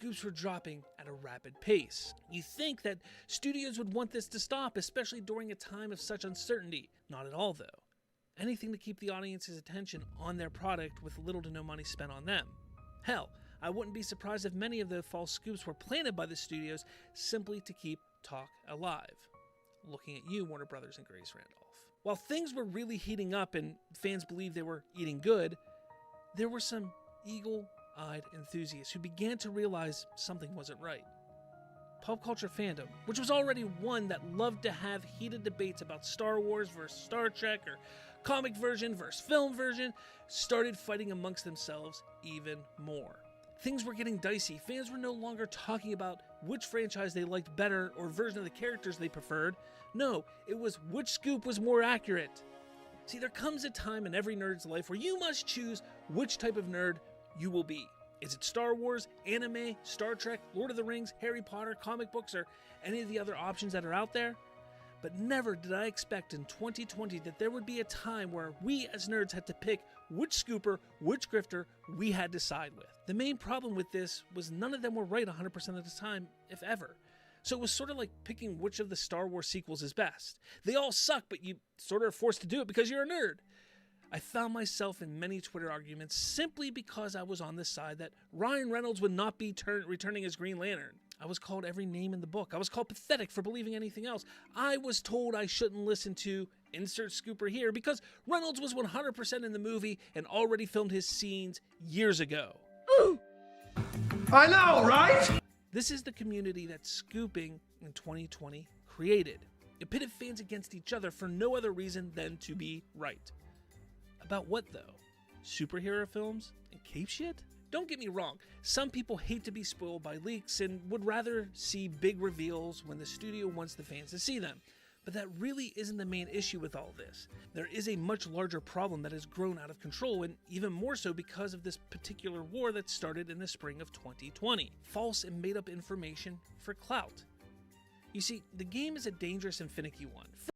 scoops were dropping at a rapid pace. You think that studios would want this to stop, especially during a time of such uncertainty. Not at all, though. Anything to keep the audience's attention on their product with little to no money spent on them. Hell, I wouldn't be surprised if many of the false scoops were planted by the studios simply to keep talk alive. Looking at you, Warner Brothers and Grace Randolph. While things were really heating up and fans believed they were eating good, there were some eagle-eyed enthusiasts who began to realize something wasn't right. Pop culture fandom, which was already one that loved to have heated debates about Star Wars versus Star Trek or comic version versus film version, started fighting amongst themselves even more. Things were getting dicey. Fans were no longer talking about which franchise they liked better or version of the characters they preferred. No, it was which scoop was more accurate. See, there comes a time in every nerd's life where you must choose which type of nerd you will be. Is it Star Wars, anime, Star Trek, Lord of the Rings, Harry Potter, comic books, or any of the other options that are out there? But never did I expect in 2020 that there would be a time where we as nerds had to pick which scooper, which grifter we had to side with. The main problem with this was none of them were right 100% of the time, if ever. So it was sort of like picking which of the Star Wars sequels is best. They all suck, but you sort of are forced to do it because you're a nerd. I found myself in many Twitter arguments simply because I was on the side that Ryan Reynolds would not be returning as Green Lantern. I was called every name in the book. I was called pathetic for believing anything else. I was told I shouldn't listen to insert scooper here because Reynolds was 100% in the movie and already filmed his scenes years ago. I know, right? This is the community that scooping in 2020 created. It pitted fans against each other for no other reason than to be right. About what, though? Superhero films and cape shit? Don't get me wrong, some people hate to be spoiled by leaks and would rather see big reveals when the studio wants the fans to see them. But that really isn't the main issue with all this. There is a much larger problem that has grown out of control, and even more so because of this particular war that started in the spring of 2020. False and made-up information for clout. You see, the game is a dangerous and finicky one.